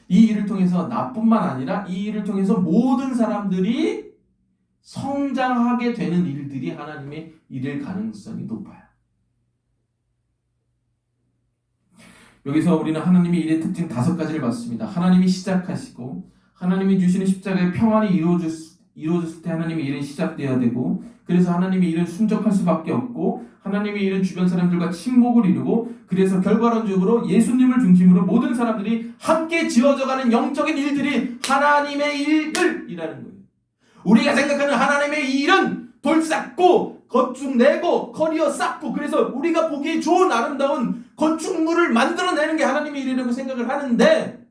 이 일을 통해서 나뿐만 아니라 이 일을 통해서 모든 사람들이 성장하게 되는 일들이 하나님의 일일 가능성이 높아요. 여기서 우리는 하나님의 일의 특징 5가지를 봤습니다. 하나님이 시작하시고 하나님이 주시는 십자가의 평안이 이루어졌을 때 하나님의 일은 시작되어야 되고 그래서 하나님의 일은 순적할 수밖에 없고 하나님의 일은 주변 사람들과 친목을 이루고 그래서 결과론적으로 예수님을 중심으로 모든 사람들이 함께 지어져가는 영적인 일들이 하나님의 일이라는 거예요. 우리가 생각하는 하나님의 일은 돌 쌓고 건축 내고 커리어 쌓고 그래서 우리가 보기에 좋은 아름다운 건축물을 만들어내는 게 하나님의 일이라고 생각을 하는데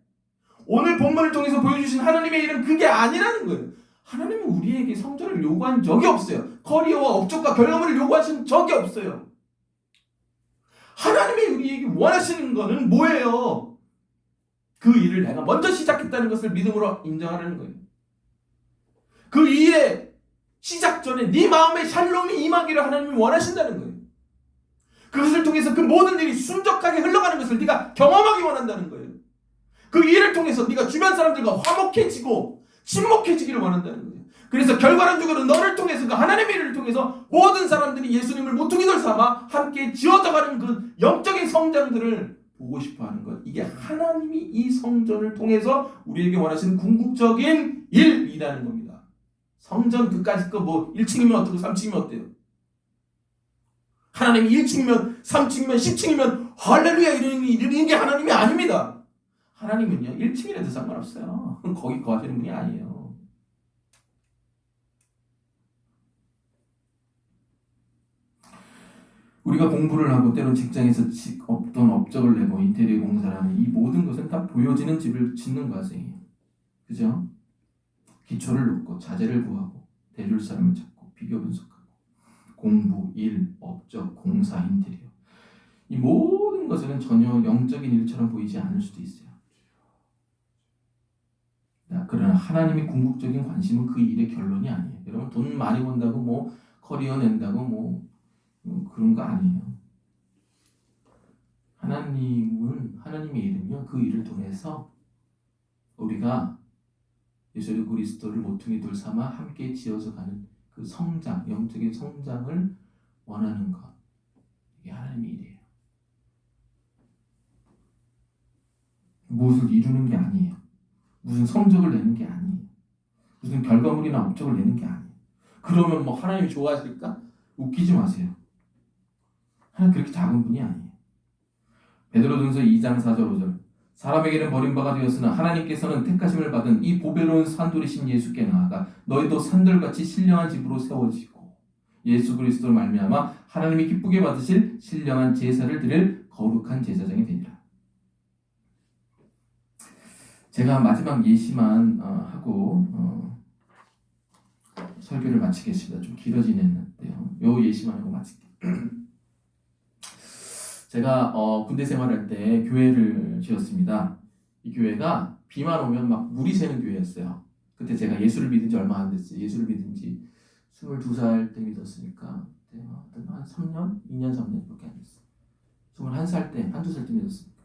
오늘 본문을 통해서 보여주신 하나님의 일은 그게 아니라는 거예요. 하나님은 우리에게 성전을 요구한 적이 없어요. 커리어와 업적과 결과물을 요구하신 적이 없어요. 하나님이 우리에게 원하시는 거는 뭐예요? 그 일을 내가 먼저 시작했다는 것을 믿음으로 인정하는 거예요. 그 일의 시작 전에 네 마음에 샬롬이 임하기를 하나님이 원하신다는 거예요. 그것을 통해서 그 모든 일이 순적하게 흘러가는 것을 네가 경험하기 원한다는 거예요. 그 일을 통해서 네가 주변 사람들과 화목해지고 친목해지기를 원한다는 거예요. 그래서 결과론적으로 너를 통해서 그 하나님의 일을 통해서 모든 사람들이 예수님을 모퉁이돌 삼아 함께 지어져가는 그 영적인 성장들을 보고 싶어하는 것. 이게 하나님이 이 성전을 통해서 우리에게 원하시는 궁극적인 일이라는 겁니다. 성전 그까짓 거 뭐 1층이면 어떻고 3층이면 어때요? 하나님이 1층이면 3층이면 10층이면 할렐루야 이러는 게 하나님이 아닙니다. 하나님은요 1층이라도 상관없어요. 거기 거하시는 분이 아니에요. 우리가 공부를 하고 때론 직장에서 어떤 업적을 내고 인테리어 공사를 하는 이 모든 것은 다 보여지는 집을 짓는 과정이에요. 그죠? 기초를 놓고 자재를 구하고 대줄 사람을 찾고 비교 분석하고 공부, 일, 업적, 공사, 인테리어 이 모든 것은 전혀 영적인 일처럼 보이지 않을 수도 있어요. 그러나 하나님의 궁극적인 관심은 그 일의 결론이 아니에요. 여러분 돈 많이 번다고 뭐 커리어 낸다고 뭐 그런 거 아니에요. 하나님의 일은요 그 일을 통해서 우리가 예수 그리스도를 모퉁이 돌 삼아 함께 지어져 가는 그 성장, 영적인 성장을 원하는 것. 이게 하나님의 일이에요. 무엇을 이루는 게 아니에요. 무슨 성적을 내는 게 아니에요. 무슨 결과물이나 업적을 내는 게 아니에요. 그러면 뭐 하나님이 좋아하실까? 웃기지 마세요. 하나님 그렇게 작은 분이 아니에요. 베드로전서 2장 4절 5절 사람에게는 버림바가 되었으나 하나님께서는 택하심을 받은 이 보배로운 산돌이신 예수께 나아가 너희도 산들같이 신령한 집으로 세워지고 예수 그리스도로 말미암아 하나님이 기쁘게 받으실 신령한 제사를 드릴 거룩한 제사장이 되리라. 제가 마지막 예시만 하고 설교를 마치겠습니다. 좀 길어지는데요. 요 예시만 하고 마칠게요. 제가 군대 생활할 때 교회를 지었습니다. 이 교회가 비만 오면 막 물이 새는 교회였어요. 그때 제가 예수를 믿은 지 얼마 안 됐어요. 예수를 믿은 지 22살 때 믿었으니까 그때 한 3년? 2년, 3년밖에 안 됐어요. 21살 때, 한두 살 때 믿었으니까.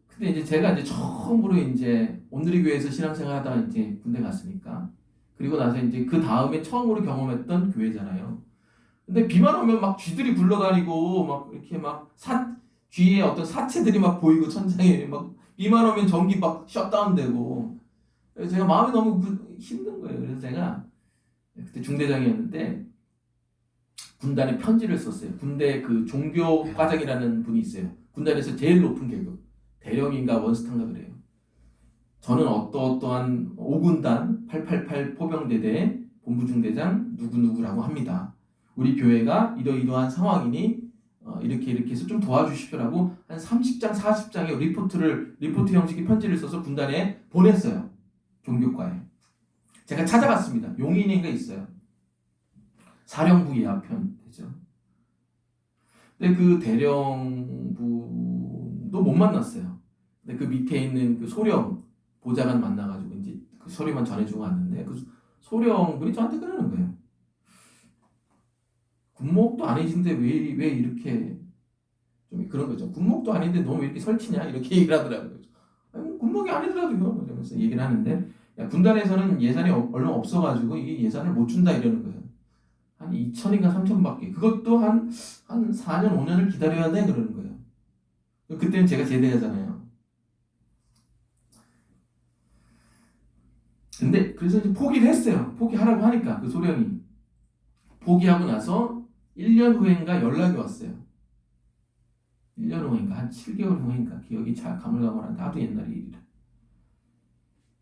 근데 이제 제가 이제 처음으로 이제 온누리 교회에서 신앙생활 하다가 이제 군대 갔으니까 그리고 나서 이제 그 다음에 처음으로 경험했던 교회잖아요. 근데 비만 오면 막 쥐들이 굴러다니고 막 이렇게 막 쥐에 어떤 사체들이 막 보이고 천장에 막 비만 오면 전기 막 셧다운되고 그래서 제가 마음이 너무 힘든 거예요. 그래서 제가 그때 중대장이었는데 군단에 편지를 썼어요. 군대 그 종교 과장이라는 분이 있어요. 군단에서 제일 높은 계급 대령인가 원스타인가 그래요. 저는 어떠한 5군단 888 포병대대 본부중대장 누구누구라고 합니다. 우리 교회가 이러이러한 상황이니 이렇게 해서 좀 도와주십시오라고 한 30장 40장의 리포트 형식의 편지를 써서 군단에 보냈어요. 종교과에. 제가 찾아봤습니다. 용인인가 있어요. 사령부 예하편 되죠. 근데 그 대령부도 못 만났어요. 근데 그 밑에 있는 그 소령 보좌관 만나가지고 이제 그 소리만 전해주고 왔는데 그 소령분이 저한테 그러는 거예요. 군목도 아니신데 왜 이렇게 좀 그런 거죠. 군목도 아닌데 너무 이렇게 설치냐 이렇게 얘기를 하더라고요. 아니, 군목이 아니더라도요. 그러면서 얘기를 하는데 야, 군단에서는 예산이 얼마 없어가지고 이 예산을 못 준다 이러는 거예요. 한 2천인가 3천밖에. 그것도 한 4년 5년을 기다려야 돼 그러는 거예요. 그때는 제가 제대하잖아요. 근데 그래서 이제 포기를 했어요. 포기하라고 하니까 그 소령이 포기하고 나서 1년 후인가 연락이 왔어요. 1년 후인가 한 7개월 후인가 기억이 잘 가물가물한데 하도 옛날 일이라.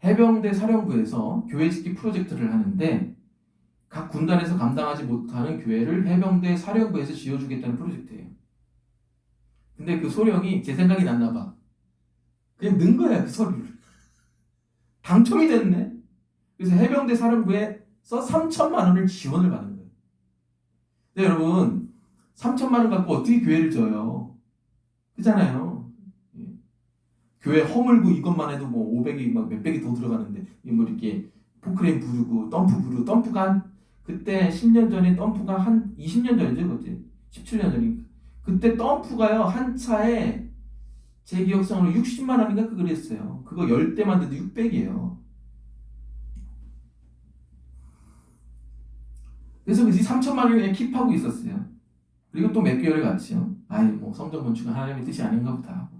해병대 사령부에서 교회 짓기 프로젝트를 하는데 각 군단에서 감당하지 못하는 교회를 해병대 사령부에서 지어주겠다는 프로젝트예요. 근데 그 소령이 제 생각이 났나 봐. 그냥 넣은 거야 그 서류를. 당첨이 됐네. 그래서 해병대 사령부에서 3천만 원을 지원을 받은 거예요. 근데 여러분 3천만 원 갖고 어떻게 교회를 져요? 그잖아요. 교회 허물고 이것만 해도 뭐 500이 막 몇백이 더 들어가는데 뭐 이렇게 포크레인 부르고 덤프가 그때 10년 전에 덤프가 한 20년 전이죠, 그때 17년 전이니까 그때 덤프가요 한 차에 제 기억상으로 60만 원인가 그랬어요. 그거 10대만 돼도 600이에요. 그래서 그 3천만 원을 그냥 킵하고 있었어요. 그리고 또 몇 개월을 갔죠. 뭐 성전 건축은 하나님의 뜻이 아닌가 보다 하고.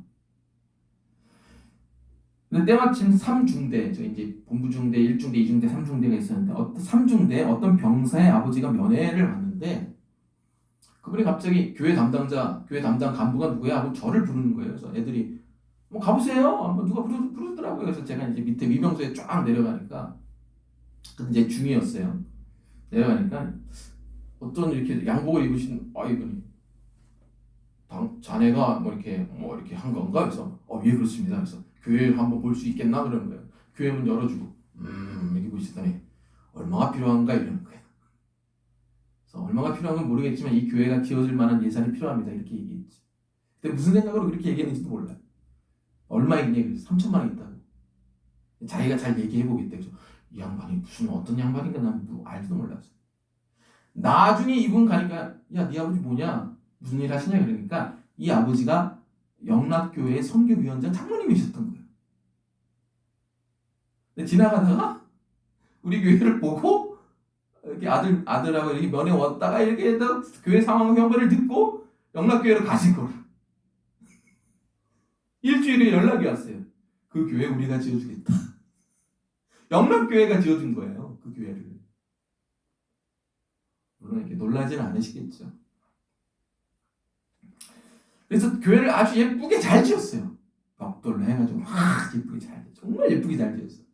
근데 때마침 3중대, 저 이제 본부중대, 1중대, 2중대, 3중대가 있었는데 3중대 어떤 병사의 아버지가 면회를 왔는데 그분이 갑자기 교회 담당 간부가 누구야 하고 저를 부르는 거예요. 그래서 애들이 뭐 가보세요. 누가 부르더라고요. 그래서 제가 이제 밑에 위병소에 쫙 내려가니까 그때 이제 중이었어요. 내려가니까 어떤 이렇게 양복을 입으신 이분이 자네가 뭐 이렇게 한 건가? 그래서 예 그렇습니다. 그래서 교회를 한번 볼 수 있겠나 그러는 거예요. 교회 문 열어주고 이렇게 보시더니 얼마가 필요한가 이러는 거예요. 그래서 얼마가 필요한 건 모르겠지만 이 교회가 지어질 만한 예산이 필요합니다 이렇게 얘기했지. 근데 무슨 생각으로 그렇게 얘기했는지도 몰라요. 얼마 있냐 그래서 3천만 원 있다고. 자기가 잘 얘기해보겠대. 그래서 이 양반이 무슨 어떤 양반인가 난 뭐 알지도 몰랐어. 나중에 이분 가니까 야, 네 아버지 뭐냐? 무슨 일 하시냐? 그러니까 이 아버지가 영락교회 선교위원장 장로님이셨던 거예요. 근데 지나가다가 우리 교회를 보고 이렇게 아들하고 이렇게 면회 왔다가 이렇게 해서 교회 상황 현발을 듣고 영락교회로 가신 거라. 일주일에 연락이 왔어요. 그 교회 우리가 지어주겠다. 영락교회가 지어준 거예요. 그 교회를. 물론 이렇게 놀라지는 않으시겠죠. 그래서 교회를 아주 예쁘게 잘 지었어요. 벽돌로 해가지고 예쁘게 잘, 정말 예쁘게 잘 지었어요.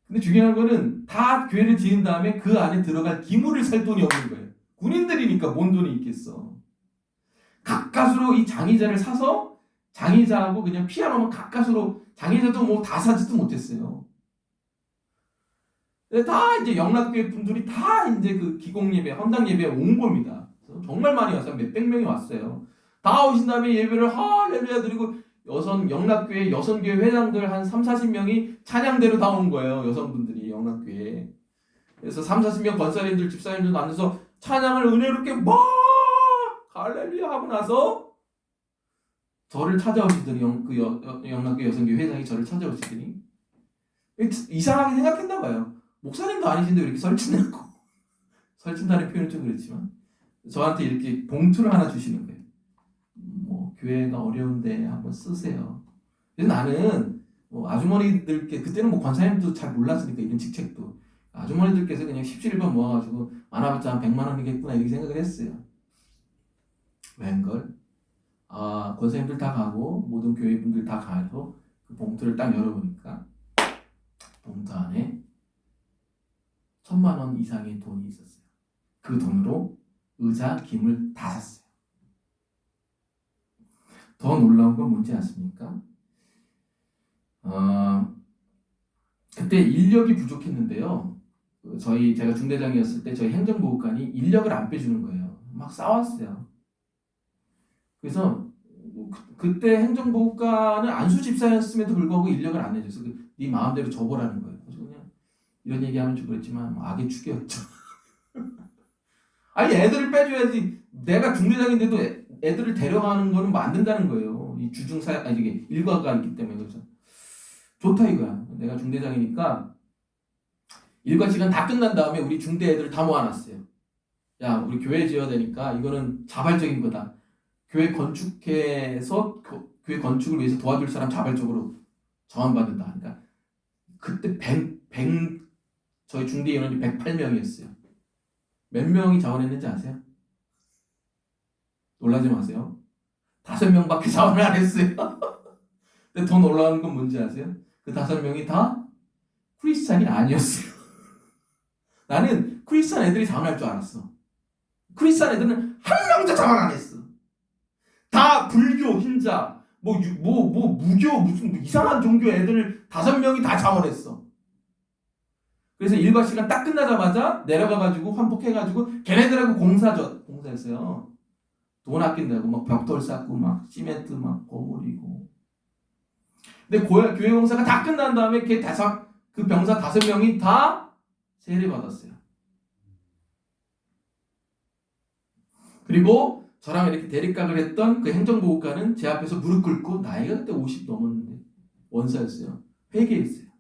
근데 중요한 거는 다 교회를 지은 다음에 그 안에 들어갈 기물을 살 돈이 없는 거예요. 군인들이니까 뭔 돈이 있겠어. 가까스로 이 장의자를 사서 장의자하고 그냥 피아노만 가까스로, 장의자도 뭐 다 사지도 못했어요. 다 이제 영락교회 분들이 다 이제 그 기공 예배, 헌당 예배에 온 겁니다. 정말 많이 왔어요. 몇백 명이 왔어요. 다 오신 다음에 예배를 할렐루야 드리고 영락교회 여성교회 회장들 한 3, 40명이 찬양대로 다 온 거예요. 여성분들이 영락교회. 그래서 3, 40명 권사님들, 집사님들 앉아서 찬양을 은혜롭게 막 할렐루야 하고 나서 저를 찾아오시더니 영락교회 여성교회 회장이 저를 찾아오시더니 이상하게 생각했나 봐요. 목사님도 아니신데 왜 이렇게 설친다고. 설친다는 표현은 좀 그렇지만 저한테 이렇게 봉투를 하나 주시는 거예요. 뭐 교회가 어려운데 한번 쓰세요. 그래서 나는 뭐 아주머니들께, 그때는 뭐 권사님도 잘 몰랐으니까 이런 직책도, 아주머니들께서 그냥 17번 모아가지고 많아봤자 한 100만 원이겠구나 이렇게 생각을 했어요. 웬걸? 아, 권사님들 다 가고 모든 교회분들 다 가서 그 봉투를 딱 열어보니까 봉투 안에 1,000만 원 이상의 돈이 있었어요. 그 돈으로 의자, 기물 다 샀어요. 더 놀라운 건 뭔지 아십니까? 그때 인력이 부족했는데요. 제가 중대장이었을 때 저희 행정보호관이 인력을 안 빼주는 거예요. 막 싸웠어요. 그래서 그때 행정보호관은 안수 집사였음에도 불구하고 인력을 안 해줘서 네 마음대로 접어라는 거예요. 그래서 그냥 이런 얘기하면 좀 그렇지만 악의 축이었죠. 아니 애들을 빼줘야지. 내가 중대장인데도 애들을 데려가는 거는 뭐 안 된다는 거예요. 이 이게 일과가 있기 때문에. 그래서 좋다 이거야. 내가 중대장이니까 일과 시간 다 끝난 다음에 우리 중대 애들 다 모아놨어요. 야, 우리 교회 지어야 되니까 이거는 자발적인 거다. 교회 건축해서 교회 건축을 위해서 도와줄 사람 자발적으로 자원받는다. 그러니까 그때 저희 중대 인원이 108명이었어요. 몇 명이 자원했는지 아세요? 놀라지 마세요. 5명밖에 자원을 안 했어요. 근데 더 놀라운 건 뭔지 아세요? 그 5명이 다 크리스찬이 아니었어요. 나는 크리스찬 애들이 자원할 줄 알았어. 크리스찬 애들은 한 명도 자원 안 했어. 다 불교, 흰자, 무교, 무슨 이상한 종교 애들 5명이 다 자원했어. 그래서 일과 시간 딱 끝나자마자 내려가가지고 환복해가지고 걔네들하고 공사했어요. 돈 아낀다고 막 벽돌 쌓고 막 시멘트 막 버무리고. 근데 교회 공사가 다 끝난 다음에 그 병사 5명이 다 세례 받았어요. 그리고 저랑 이렇게 대립각을 했던 그 행정보호관은 제 앞에서 무릎 꿇고, 나이가 그때 50 넘었는데 원사였어요. 회개했어요.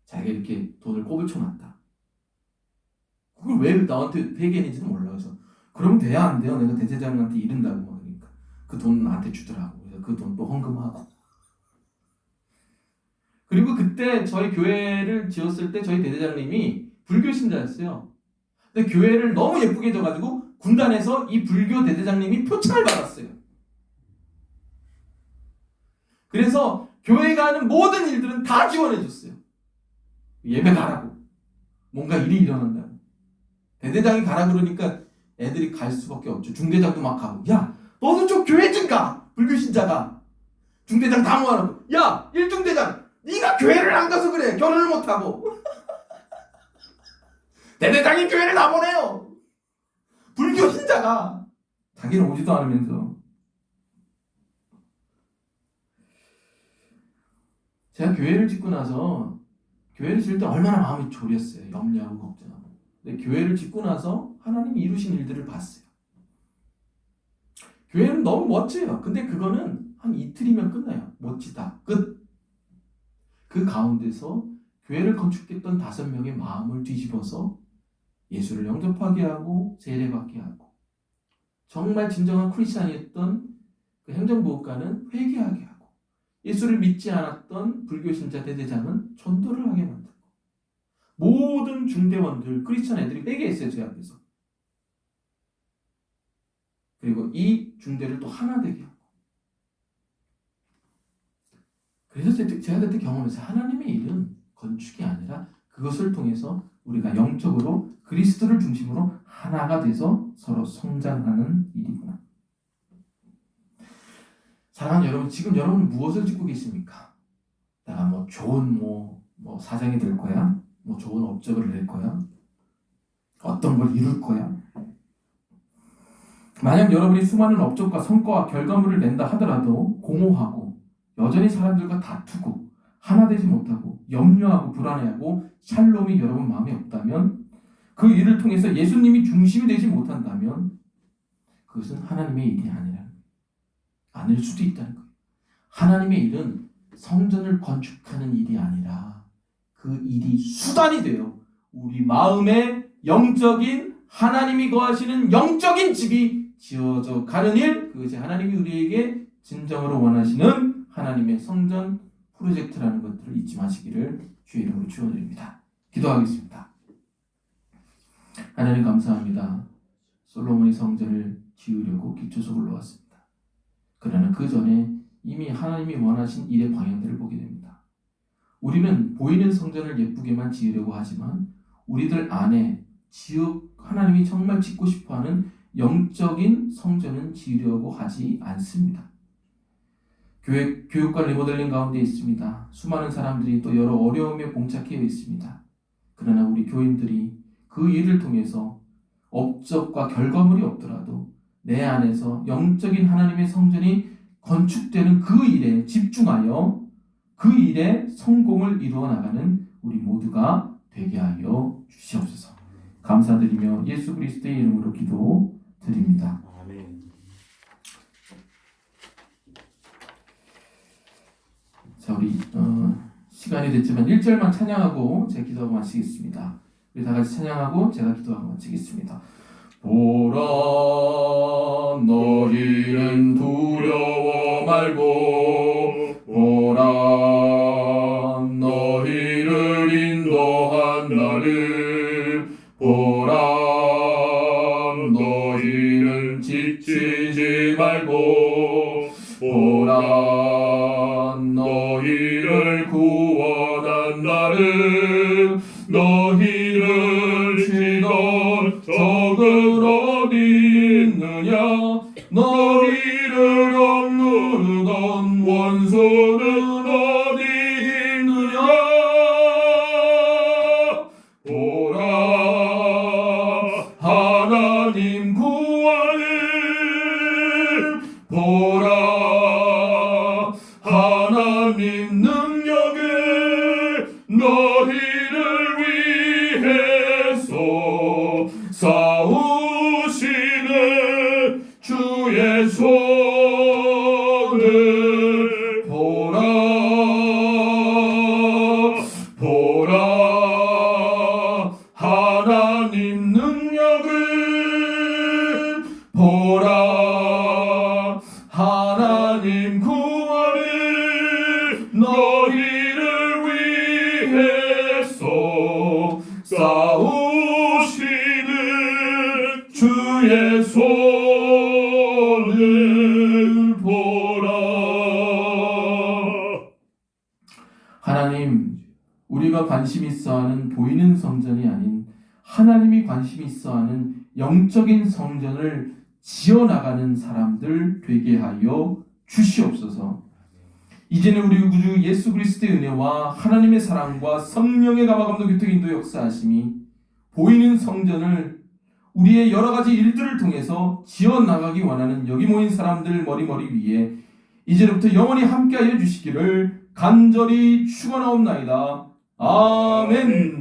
자기가 이렇게 돈을 꼽을 쳐놨다. 그걸 왜 나한테 회개했는지도 몰라. 그래서 그러면 돼야 안 돼요? 내가 대제사장한테 이른다고 막. 그러니까 그 돈 나한테 주더라고. 그래서 그 돈 또 헌금하고. 그리고 그때 저희 교회를 지었을 때 저희 대대장님이 불교 신자였어요. 근데 교회를 너무 예쁘게 져가지고 군단에서 이 불교 대대장님이 표창을 받았어요. 그래서 교회가 하는 모든 일들은 다 지원해줬어요. 예배 가라고. 뭔가 일이 일어난다고. 대대장이 가라 그러니까 애들이 갈 수밖에 없죠. 중대장도 막 가고. 야, 너도 좀 교회 좀 가. 불교 신자가. 중대장 다 모아놓고. 야, 일중대장. 네가 교회를 안 가서 그래. 결혼을 못하고. 대대장이 교회를 다 보내요. 불교 신자가. 자기는 오지도 않으면서. 제가 교회를 짓고 나서 교회를 지을 때 얼마나 마음이 졸였어요. 염려하고 걱정하고. 근데 교회를 짓고 나서 하나님이 이루신 일들을 봤어요. 교회는 너무 멋져요. 근데 그거는 한 이틀이면 끝나요. 멋지다. 끝. 그 가운데서 교회를 건축했던 5명의 마음을 뒤집어서 예수를 영접하게 하고 세례받게 하고 정말 진정한 크리스찬이었던 그 행정보호관은 회개하게 하고 예수를 믿지 않았던 불교 신자 대대장은 전도를 하게 만들고 모든 중대원들 크리스찬 애들이 회개했어요. 제 앞에서. 그리고 이 중대를 또 하나 되게 하고 그래서 제가 그때 경험해서 하나님의 일은 건축이 아니라 그것을 통해서 우리가 영적으로 그리스도를 중심으로 하나가 돼서 서로 성장하는 일이구나. 사랑하는 여러분, 지금 여러분은 무엇을 짓고 계십니까? 내가 뭐 좋은 사장이 될 거야? 뭐 좋은 업적을 낼 거야? 어떤 걸 이룰 거야? 만약 여러분이 수많은 업적과 성과와 결과물을 낸다 하더라도 공허하고 여전히 사람들과 다투고 하나 되지 못하고 염려하고 불안해하고 샬롬이 여러분 마음에 없다면 그 일을 통해서 예수님이 중심이 되지 못한다면 그것은 하나님의 일이 아닐 수도 있다는 거예요. 하나님의 일은 성전을 건축하는 일이 아니라 그 일이 수단이 돼요. 우리 마음에 영적인 하나님이 거하시는 영적인 집이 지어져 가는 일, 그것이 하나님이 우리에게 진정으로 원하시는 하나님의 성전 프로젝트라는 것들을 잊지 마시기를 주의 이름으로 축원드립니다. 기도하겠습니다. 하나님 감사합니다. 솔로몬이 성전을 지으려고 기초석을 놓았습니다. 그러나 그 전에 이미 하나님이 원하신 일의 방향들을 보게 됩니다. 우리는 보이는 성전을 예쁘게만 지으려고 하지만 우리들 안에 하나님이 정말 짓고 싶어하는 영적인 성전은 지으려고 하지 않습니다. 교육과 리모델링 가운데 있습니다. 수많은 사람들이 또 여러 어려움에 봉착해 있습니다. 그러나 우리 교인들이 그 일을 통해서 업적과 결과물이 없더라도 내 안에서 영적인 하나님의 성전이 건축되는 그 일에 집중하여 그 일에 성공을 이루어 나가는 우리 모두가 되게 하여 주시옵소서. 감사드리며 예수 그리스도의 이름으로 기도드립니다. 아멘. 자, 우리 시간이 됐지만 1절만 찬양하고 제가 기도하고 마치겠습니다. 우리 다 같이 찬양하고 제가 기도하고 마치겠습니다. 보라 너희는 두려워 말고 보라 너희를 인도한 나를 보라 너희는 지치지 말고 보라 너희를 구원한 나를 너희를 치던 적은 어디 있느냐 너희를 억누르던 원수는 어디 있느냐 보라 하나님 구원을 보라 하나님 능력을 너희를 위해서 싸우시는 주의 손을 보라 보라 하나님 능력을 보라 하나님 구원을 너희를 위해서 싸우시는 주의 손을 보라. 하나님, 우리가 관심 있어하는 보이는 성전이 아닌 하나님이 관심 있어하는 영적인 성전을 지어나가는 사람들 되게 하여 주시옵소서. 이제는 우리 구주 예수 그리스도의 은혜와 하나님의 사랑과 성령의 감화감동 교통 인도 역사하심이 보이는 성전을 우리의 여러 가지 일들을 통해서 지어나가기 원하는 여기 모인 사람들 머리 위에 이제부터 영원히 함께하여 주시기를 간절히 축원하옵나이다. 아멘.